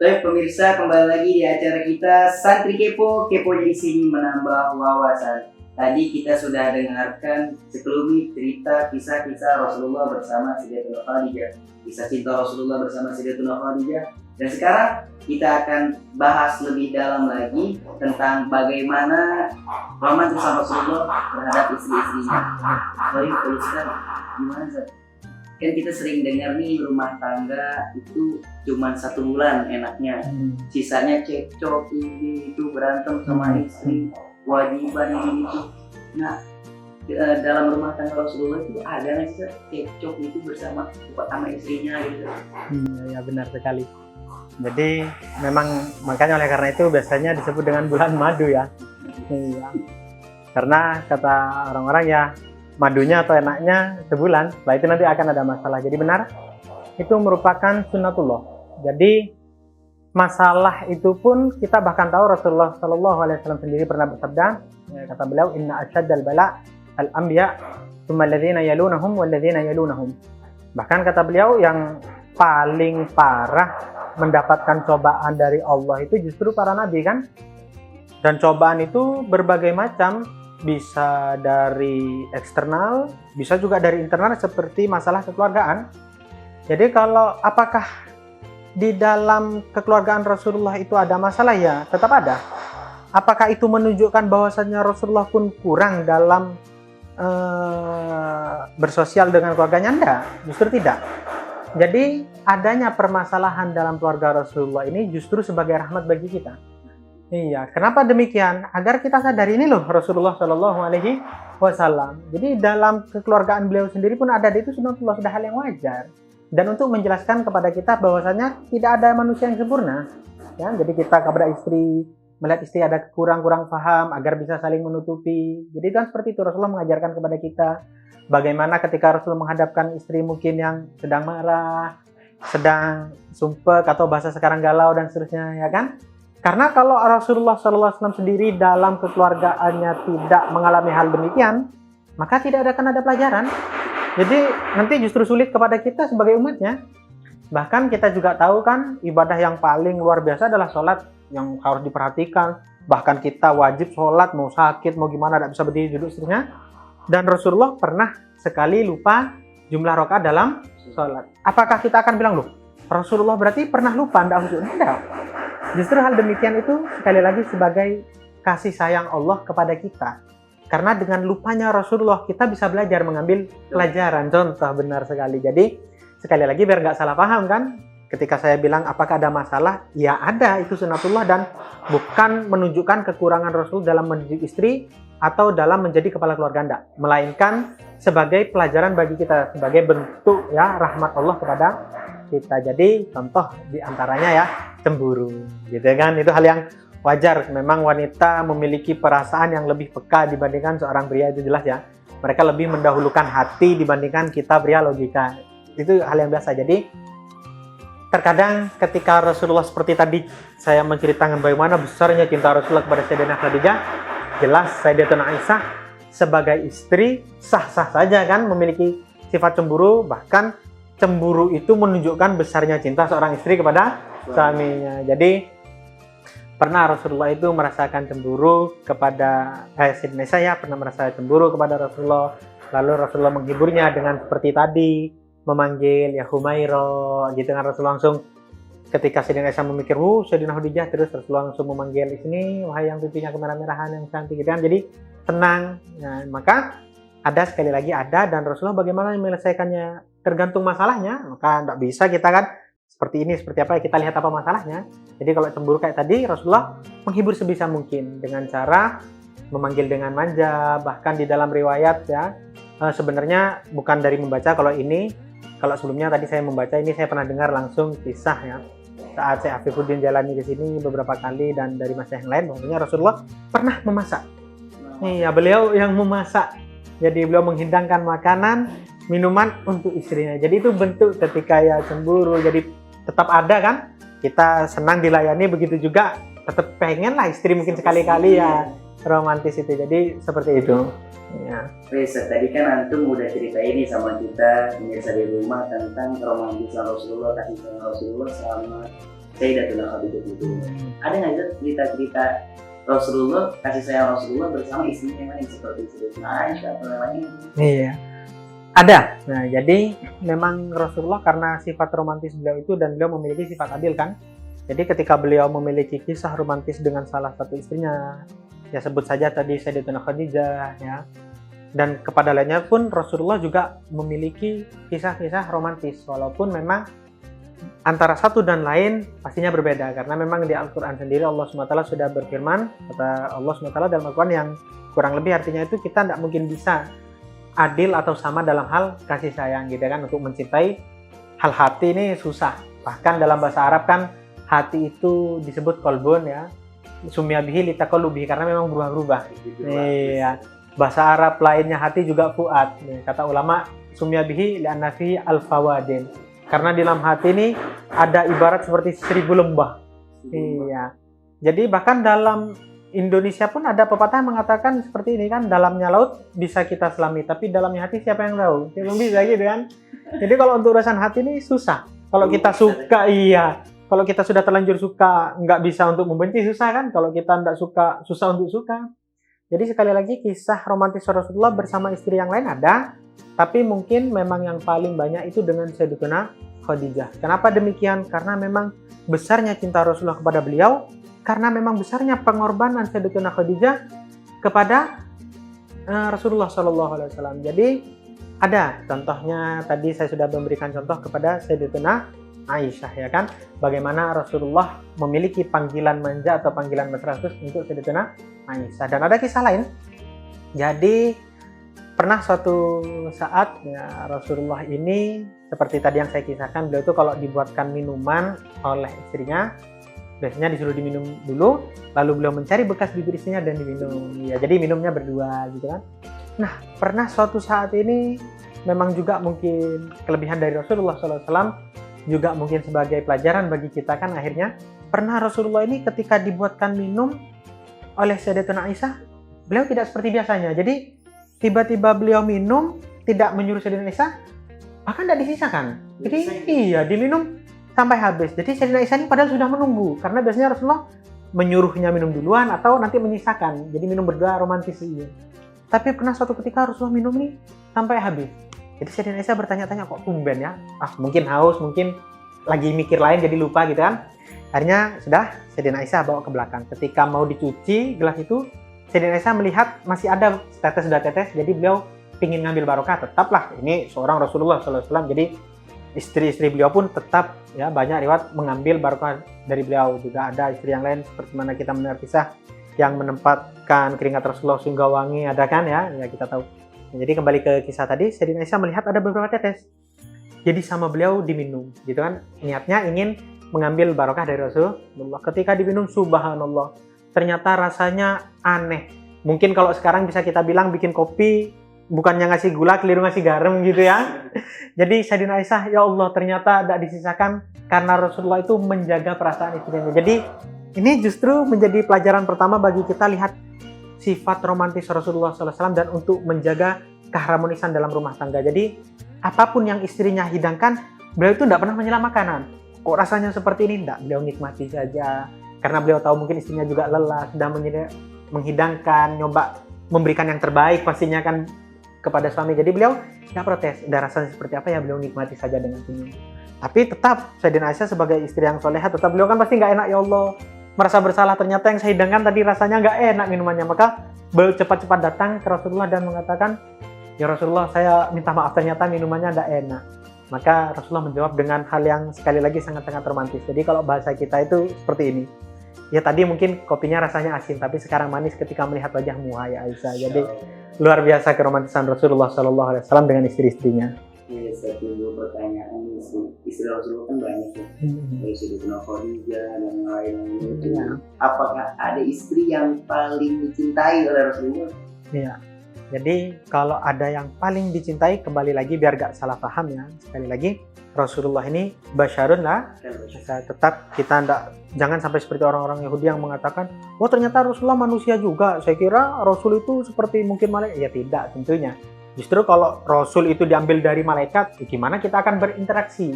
Baik pemirsa, kembali lagi di acara kita Santri Kepo, keponya di sini menambah wawasan. Tadi kita sudah dengarkan sekelumit cerita kisah-kisah Rasulullah bersama Sayyidatuna Khadijah, kisah cinta Rasulullah bersama Sayyidatuna Khadijah. Dan sekarang kita akan bahas lebih dalam lagi tentang bagaimana romantisan Rasulullah terhadap istri-istrinya. Baik, Ustaz, gimana Ustaz? Kan kita sering dengar nih rumah tangga itu cuma 1 bulan enaknya, sisanya cekcok ini itu, berantem sama istri, kewajiban ini itu. Nah, dalam rumah tangga Rasulullah itu ada nggak sih cekcok itu bersama istrinya gitu? Ya benar sekali. Jadi memang makanya oleh karena itu biasanya disebut dengan bulan madu ya. Iya. Karena kata orang-orang ya, madunya atau enaknya sebulan, setelah itu nanti akan ada masalah. Jadi benar, itu merupakan sunnatullah. Jadi masalah itu pun kita bahkan tahu Rasulullah SAW sendiri pernah bersabda, kata beliau, inna asyaddal bala al-anbiya thumma alladhina yalunahum walladhina yalunahum. Bahkan kata beliau yang paling parah mendapatkan cobaan dari Allah itu justru para nabi kan. Dan cobaan itu berbagai macam, bisa dari eksternal, bisa juga dari internal seperti masalah kekeluargaan. Jadi kalau apakah di dalam kekeluargaan Rasulullah itu ada masalah? Ya, tetap ada. Apakah itu menunjukkan bahwasannya Rasulullah pun kurang dalam bersosial dengan keluarganya? Enggak, justru tidak. Jadi adanya permasalahan dalam keluarga Rasulullah ini justru sebagai rahmat bagi kita. Iya, kenapa demikian? Agar kita sadar ini loh Rasulullah Shallallahu Alaihi Wasallam. Jadi dalam kekeluargaan beliau sendiri pun ada itu sunnatullah, sudah hal yang wajar. Dan untuk menjelaskan kepada kita bahwasanya tidak ada manusia yang sempurna. Ya, jadi kita kepada istri melihat istri ada kurang paham agar bisa saling menutupi. Jadi kan seperti itu Rasulullah mengajarkan kepada kita bagaimana ketika Rasulullah menghadapkan istri mungkin yang sedang marah, sedang sumpek atau bahasa sekarang galau dan seterusnya, ya kan? Karena kalau Rasulullah SAW sendiri dalam kekeluargaannya tidak mengalami hal demikian, maka tidak akan ada pelajaran. Jadi nanti justru sulit kepada kita sebagai umatnya. Bahkan kita juga tahu kan ibadah yang paling luar biasa adalah sholat yang harus diperhatikan. Bahkan kita wajib sholat, mau sakit, mau gimana, tidak bisa berdiri duduk seterusnya. Dan Rasulullah pernah sekali lupa jumlah rakaat dalam sholat. Apakah kita akan bilang, loh Rasulullah berarti pernah lupa, tidak? Justru hal demikian itu sekali lagi sebagai kasih sayang Allah kepada kita. Karena dengan lupanya Rasulullah kita bisa belajar mengambil pelajaran. Contoh benar sekali. Jadi sekali lagi biar nggak salah paham kan. Ketika saya bilang apakah ada masalah? Ya ada, itu sunnatullah dan bukan menunjukkan kekurangan Rasul dalam mendidik istri atau dalam menjadi kepala keluarga Anda. Melainkan sebagai pelajaran bagi kita. Sebagai bentuk ya rahmat Allah kepada kita. Jadi contoh diantaranya ya cemburu, gitu kan? Itu hal yang wajar. Memang wanita memiliki perasaan yang lebih peka dibandingkan seorang pria, itu jelas ya. Mereka lebih mendahulukan hati dibandingkan kita pria logika. Itu hal yang biasa. Jadi terkadang ketika Rasulullah seperti tadi saya menceritakan bagaimana besarnya cinta Rasulullah kepada Sayyidatuna Khadijah, jelas Sayyidatuna Aisyah sebagai istri sah-sah saja kan memiliki sifat cemburu. Bahkan cemburu itu menunjukkan besarnya cinta seorang istri kepada suaminya. Jadi pernah Rasulullah itu merasakan cemburu kepada Sayyidatuna Aisyah pernah merasa cemburu kepada Rasulullah. Lalu Rasulullah menghiburnya dengan seperti tadi, memanggil ya Humaira, gitu kan. Rasulullah langsung ketika Sayyidatuna Aisyah memikir Sayyidatuna Khadijah, terus Rasulullah langsung memanggil di sini, wahai yang pipinya kemerah-merahan yang cantik, gitu kan. Jadi tenang. Nah, maka ada sekali lagi ada, dan Rasulullah bagaimana menyelesaikannya tergantung masalahnya. Maka tidak bisa kita kan seperti ini, seperti apa, kita lihat apa masalahnya. Jadi kalau cemburu kayak tadi, Rasulullah menghibur sebisa mungkin dengan cara memanggil dengan manja. Bahkan di dalam riwayat ya, sebenarnya bukan dari membaca. Kalau sebelumnya tadi saya membaca, ini saya pernah dengar langsung kisah ya, saat saya Afifuddin jalani ke sini beberapa kali dan dari masa yang lain, bahwasanya Rasulullah pernah memasak. Iya, beliau yang memasak. Jadi beliau menghidangkan makanan, minuman untuk istrinya. Jadi itu bentuk ketika ya cemburu. Jadi tetap ada kan, kita senang dilayani, begitu juga tetap pengen lah istri mungkin sekali-kali ya romantis itu. Jadi seperti itu. Ya. Reza, tadi kan antum udah cerita ini sama kita pemirsa di rumah tentang romantisan Rasulullah, kasih sayang Rasulullah sama Sayyidatuna Khadijah itu. Ada nggak itu cerita-cerita Rasulullah, kasih sayang Rasulullah bersama istrinya yang lain seperti Sayyidatuna Aisyah atau yang lain? Iya. Ada. Nah, jadi memang Rasulullah karena sifat romantis beliau itu dan beliau memiliki sifat adil kan. Jadi ketika beliau memiliki kisah romantis dengan salah satu istrinya, ya sebut saja tadi Sayyidatuna Khadijah ya. Dan kepada lainnya pun Rasulullah juga memiliki kisah-kisah romantis walaupun memang antara satu dan lain pastinya berbeda karena memang di Al-Qur'an sendiri Allah SWT sudah berfirman, kata Allah SWT dalam Al-Qur'an yang kurang lebih artinya itu kita tidak mungkin bisa adil atau sama dalam hal kasih sayang gitu kan. Untuk mencintai hal hati ini susah. Bahkan dalam bahasa Arab kan hati itu disebut kolbun ya, sumya bihi litaqallubihi karena memang berubah-ubah. Iya. Bahasa Arab lainnya hati juga fuad. Kata ulama sumya bihi li'anna fihi al-fawadin. Karena di dalam hati ini ada ibarat seperti 1000 lembah. Iya. Jadi bahkan dalam Indonesia pun ada pepatah yang mengatakan seperti ini kan, dalamnya laut bisa kita selami, tapi dalamnya hati siapa yang tahu? Belum bisa gitu kan. Jadi kalau untuk urusan hati ini susah. Kalau kita suka iya. Kalau kita sudah terlanjur suka, nggak bisa untuk membenci, susah kan? Kalau kita nggak suka, susah untuk suka. Jadi sekali lagi kisah romantis Rasulullah bersama istri yang lain ada, tapi mungkin memang yang paling banyak itu dengan Sayyidatuna Khadijah. Kenapa demikian? Karena memang besarnya cinta Rasulullah kepada beliau, karena memang besarnya pengorbanan Sayyidatuna Khadijah kepada Rasulullah SAW. Jadi ada contohnya, tadi saya sudah memberikan contoh kepada Sayyidatuna Aisyah ya kan, bagaimana Rasulullah memiliki panggilan manja atau panggilan mesra khusus untuk Sayyidatuna Aisyah. Dan ada kisah lain. Jadi pernah suatu saat ya, Rasulullah ini seperti tadi yang saya kisahkan, beliau itu kalau dibuatkan minuman oleh istrinya biasanya disuruh diminum dulu, lalu beliau mencari bekas bibir istrinya dan diminum. Ya, jadi minumnya berdua gitu kan. Nah, pernah suatu saat ini memang juga mungkin kelebihan dari Rasulullah SAW, juga mungkin sebagai pelajaran bagi kita kan, akhirnya pernah Rasulullah ini ketika dibuatkan minum oleh Sayyidatuna Aisyah, beliau tidak seperti biasanya. Jadi tiba-tiba beliau minum, tidak menyuruh Sayyidatuna Aisyah, bahkan tidak disisakan. Jadi iya, diminum sampai habis. Jadi Sayyidatuna Aisyah ini padahal sudah menunggu, karena biasanya Rasulullah menyuruhnya minum duluan atau nanti menyisakan. Jadi minum berdua romantis iya. Tapi pernah suatu ketika Rasulullah minum nih sampai habis. Jadi Sayyidatuna Aisyah bertanya-tanya, kok tumben ya? Mungkin haus, mungkin lagi mikir lain jadi lupa gitu kan. Akhirnya sudah Sayyidatuna Aisyah bawa ke belakang. Ketika mau dicuci gelas itu, Sayyidatuna Aisyah melihat masih ada tetes sudah tetes, jadi beliau ingin ngambil barokah. Tetaplah ini seorang Rasulullah SAW, jadi istri-istri beliau pun tetap ya banyak riwayat mengambil barokah dari beliau. Juga ada istri yang lain seperti mana kita mendengar kisah yang menempatkan keringat Rasulullah sehingga wangi, ada kan ya kita tahu. Jadi kembali ke kisah tadi, Sayyidatuna Aisyah melihat ada beberapa tetes. Jadi sama beliau diminum, gitu kan. Niatnya ingin mengambil barokah dari Rasulullah. Ketika diminum, subhanallah, ternyata rasanya aneh. Mungkin kalau sekarang bisa kita bilang bikin kopi, bukannya ngasih gula, keliru ngasih garam gitu ya. Jadi Sayyidatuna Aisyah, ya Allah, ternyata tidak disisakan karena Rasulullah itu menjaga perasaan istrinya. Jadi ini justru menjadi pelajaran pertama bagi kita lihat sifat romantis Rasulullah SAW dan untuk menjaga keharmonisan dalam rumah tangga. Jadi apapun yang istrinya hidangkan, beliau itu tidak pernah menyela makanan. Kok rasanya seperti ini? Tidak, beliau nikmati saja. Karena beliau tahu mungkin istrinya juga lelah, sedang menghidangkan, nyoba memberikan yang terbaik pastinya kan kepada suami. Jadi beliau tidak protes. Udah rasanya seperti apa ya, beliau nikmati saja dengan senyum. Tapi tetap Sayyidatuna Aisyah sebagai istri yang solehah, tetap beliau kan pasti nggak enak, ya Allah, merasa bersalah, ternyata yang saya hidangkan tadi rasanya nggak enak minumannya. Maka beliau cepat-cepat datang ke Rasulullah dan mengatakan, ya Rasulullah, saya minta maaf, ternyata minumannya nggak enak. Maka Rasulullah menjawab dengan hal yang sekali lagi sangat-sangat romantis. Jadi kalau bahasa kita itu seperti ini. Ya tadi mungkin kopinya rasanya asin, tapi sekarang manis ketika melihat wajahmu, ya Aisyah. Jadi luar biasa keromantisan Rasulullah SAW dengan istri-istrinya. Ya, satu pertanyaan istri Rasulullah kan banyak ya. Dari Sayyidatuna Khadijah dan lain-lain itu. Apakah ada istri yang paling dicintai oleh Rasulullah? Iya. Jadi kalau ada yang paling dicintai, kembali lagi biar gak salah paham ya. Sekali lagi, Rasulullah ini basyarun lah. Tetap kita jangan sampai seperti orang-orang Yahudi yang mengatakan, oh ternyata Rasulullah manusia juga. Saya kira Rasul itu seperti mungkin malaikat. Ya tidak tentunya. Justru kalau Rasul itu diambil dari malaikat, gimana kita akan berinteraksi?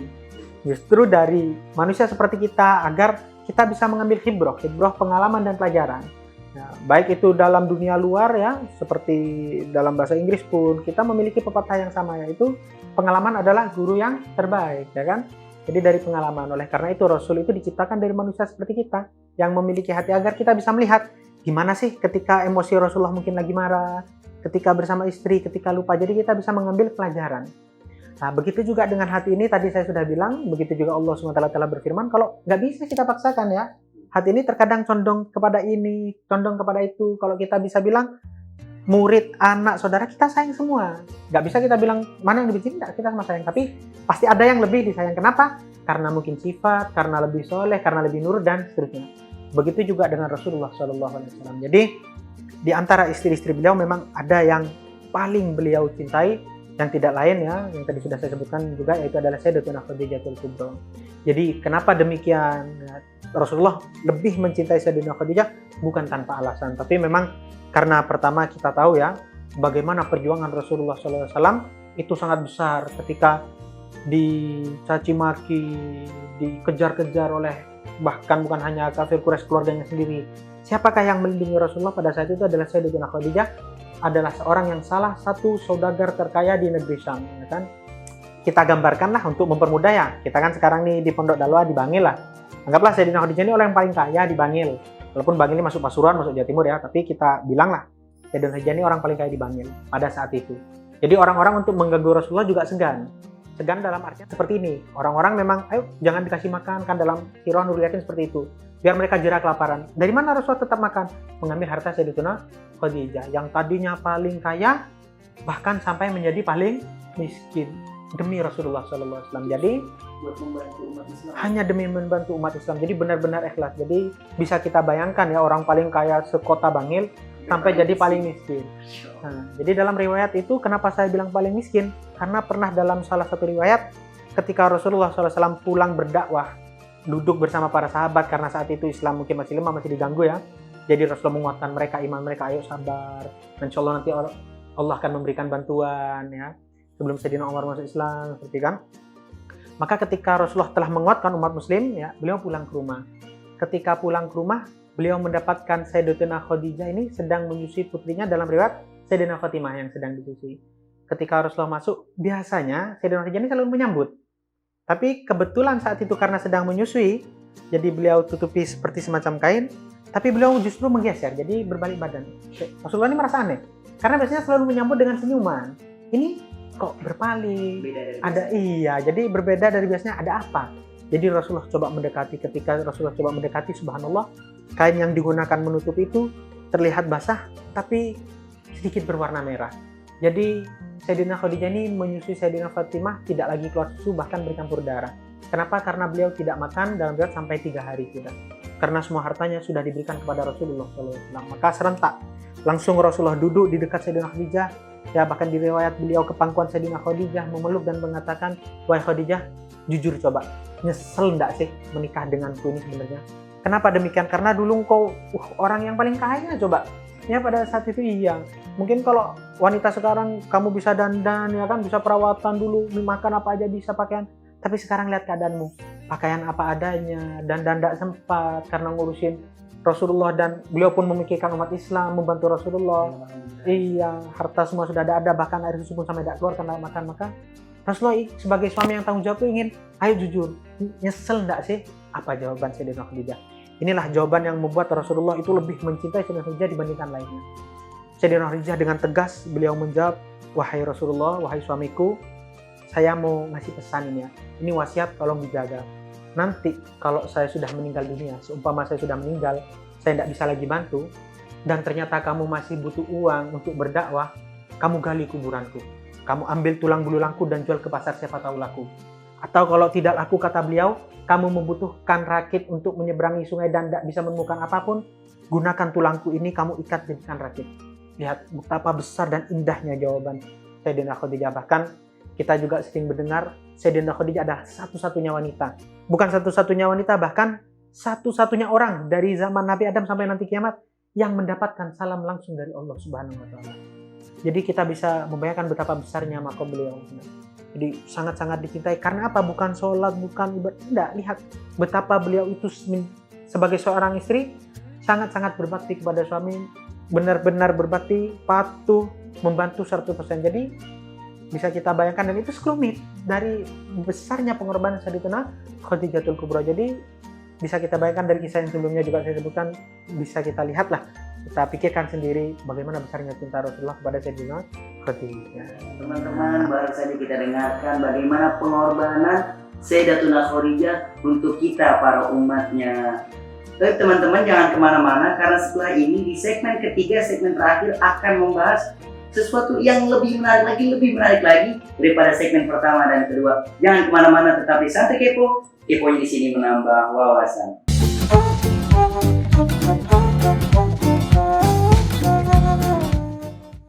Justru dari manusia seperti kita agar kita bisa mengambil hibroh pengalaman dan pelajaran. Nah, baik itu dalam dunia luar ya, seperti dalam bahasa Inggris pun kita memiliki pepatah yang sama, yaitu pengalaman adalah guru yang terbaik, ya kan? Jadi dari pengalaman, oleh karena itu Rasul itu diciptakan dari manusia seperti kita yang memiliki hati agar kita bisa melihat gimana sih ketika emosi Rasulullah mungkin lagi marah, ketika bersama istri, ketika lupa. Jadi kita bisa mengambil pelajaran. Nah, begitu juga dengan hati ini, tadi saya sudah bilang, begitu juga Allah SWT telah berfirman, kalau nggak bisa kita paksakan ya. Hati ini terkadang condong kepada ini, condong kepada itu. Kalau kita bisa bilang, murid, anak, saudara, kita sayang semua. Nggak bisa kita bilang, mana yang lebih cinta, kita sama sayang. Tapi pasti ada yang lebih disayang. Kenapa? Karena mungkin sifat, karena lebih soleh, karena lebih nurut, dan seterusnya. Begitu juga dengan Rasulullah SAW. Jadi, di antara istri-istri beliau memang ada yang paling beliau cintai, yang tidak lain ya, yang tadi sudah saya sebutkan juga, yaitu adalah Sayyidatuna Khadijatul Kubra. Jadi kenapa demikian? Rasulullah lebih mencintai Sayyidatuna Khadijah bukan tanpa alasan, tapi memang karena pertama kita tahu ya, bagaimana perjuangan Rasulullah SAW itu sangat besar ketika dicaci maki, dikejar-kejar oleh bahkan bukan hanya kafir Quraisy, keluarganya sendiri. Siapakah yang melindungi Rasulullah pada saat itu adalah Sayyidatuna Khadijah, adalah seorang yang salah satu saudagar terkaya di negeri Syam, ya kan? Kita gambarkanlah untuk mempermudah ya. Kita kan sekarang nih di Pondok Dalwa di Bangil lah. Anggaplah Sayyidina Khadijah ini orang yang paling kaya di Bangil. Walaupun Bangil ini masuk Pasuruan, masuk Jawa Timur ya, tapi kita bilang lah Sayyidina Khadijah ini orang paling kaya di Bangil pada saat itu. Jadi orang-orang untuk mengganggu Rasulullah juga segan. Segan dalam artian seperti ini. Orang-orang memang, ayo jangan dikasih makan, kan dalam Sirah Nurul Yakin seperti itu. Biar mereka jera kelaparan. Dari mana Rasulullah tetap makan? Mengambil harta Sayyidatuna Khadijah yang tadinya paling kaya, bahkan sampai menjadi paling miskin demi Rasulullah SAW. Jadi buat membantu umat Islam. Hanya demi membantu umat Islam. Jadi benar-benar ikhlas. Jadi bisa kita bayangkan ya, orang paling kaya sekota Bangil sampai jadi paling miskin. Nah, jadi dalam riwayat itu kenapa saya bilang paling miskin? Karena pernah dalam salah satu riwayat ketika Rasulullah SAW pulang berdakwah, duduk bersama para sahabat karena saat itu Islam mungkin masih lemah, masih diganggu ya. Jadi Rasulullah menguatkan mereka, iman mereka, ayo sabar. Insya Allah nanti Allah akan memberikan bantuan ya. Sebelum Sayyidina Umar masuk Islam, seperti kan. Maka ketika Rasulullah telah menguatkan umat muslim ya, beliau pulang ke rumah. Ketika pulang ke rumah, beliau mendapatkan Sayyidatuna Khadijah ini sedang menyusui putrinya, dalam riwayat Sayyidatina Fatimah yang sedang disusui. Ketika Rasulullah masuk, biasanya Sayyidatuna Khadijah ini selalu menyambut. Tapi kebetulan saat itu karena sedang menyusui, jadi beliau tutupi seperti semacam kain, tapi beliau justru menggeser, jadi berbalik badan. Rasulullah ini merasa aneh, karena biasanya selalu menyambut dengan senyuman. Ini kok berpaling? Jadi berbeda dari biasanya, ada apa? Jadi Rasulullah coba mendekati, ketika Rasulullah coba mendekati, subhanallah, kain yang digunakan menutup itu terlihat basah, tapi sedikit berwarna merah. Jadi Sayyidina Khadijah ini menyusui Sayyidina Fatimah tidak lagi keluar susu, bahkan bercampur darah. Kenapa? Karena beliau tidak makan dalam riwayat sampai 3 hari tidak. Karena semua hartanya sudah diberikan kepada Rasulullah SAW. Maka serentak langsung Rasulullah duduk di dekat Sayyidina Khadijah. Ya, bahkan di riwayat beliau ke pangkuan Sayyidina Khadijah, memeluk dan mengatakan, wahai Khadijah, jujur coba, nyesel enggak sih menikah denganku ini sebenarnya? Kenapa demikian? Karena dulu engkau orang yang paling kaya coba. Ya pada saat itu iya. Mungkin kalau wanita sekarang kamu bisa dandan ya kan, bisa perawatan dulu, makan apa aja bisa, pakaian. Tapi sekarang lihat keadaanmu, pakaian apa adanya, dan tidak sempat karena ngurusin Rasulullah, dan beliau pun memikirkan umat Islam, membantu Rasulullah. Iya, harta semua sudah ada, bahkan air susu pun sampai tidak keluar karena makan. Maka Rasulullah sebagai suami yang tanggung jawab itu ingin, ayo jujur, nyesel enggak sih? Apa jawaban Sayyidatina Khadijah? Inilah jawaban yang membuat Rasulullah itu lebih mencintai Sayyidatina Khadijah dibandingkan lainnya. Sayyidatina Khadijah dengan tegas beliau menjawab, wahai Rasulullah, wahai suamiku, saya mau ngasih pesan ini ya. Ini wasiat, tolong dijaga. Nanti kalau saya sudah meninggal dunia, seumpama saya sudah meninggal, saya tidak bisa lagi bantu, dan ternyata kamu masih butuh uang untuk berdakwah, kamu gali kuburanku. Kamu ambil tulang belulangku dan jual ke pasar, siapa tahu laku. Atau kalau tidak laku, kata beliau, kamu membutuhkan rakit untuk menyeberangi sungai dan tidak bisa menemukan apapun, gunakan tulangku ini, kamu ikat jadikan rakit. Lihat betapa besar dan indahnya jawaban Sayyidatina Khadijah. Bahkan kita juga sering mendengar Sayyidatina Khadijah adalah satu-satunya wanita. Bukan satu-satunya wanita, bahkan satu-satunya orang dari zaman Nabi Adam sampai nanti kiamat yang mendapatkan salam langsung dari Allah Subhanahu wa Ta'ala. Jadi kita bisa membayangkan betapa besarnya makom beliau. Jadi sangat-sangat dicintai. Karena apa? Bukan sholat, bukan ibadah. Tidak, lihat betapa beliau itu sebagai seorang istri sangat-sangat berbakti kepada suami, benar-benar berbakti, patuh, membantu 100%. Jadi bisa kita bayangkan, dan itu sekelumit dari besarnya pengorbanan Sayyidatina Khadijatul Kubra. Jadi bisa kita bayangkan dari kisah yang sebelumnya juga saya sebutkan, bisa kita lihatlah, kita pikirkan sendiri bagaimana besarnya cinta Rasulullah kepada Sayyidatina Khadijah. Teman-teman, baru saja kita dengarkan bagaimana pengorbanan Sayyidatina Khadijah untuk kita para umatnya. Tapi teman-teman jangan kemana-mana, karena setelah ini di segmen ketiga, segmen terakhir akan membahas sesuatu yang lebih menarik lagi daripada segmen pertama dan kedua. Jangan kemana-mana, tetap di Santri Kepo. Keponya di sini menambah wawasan.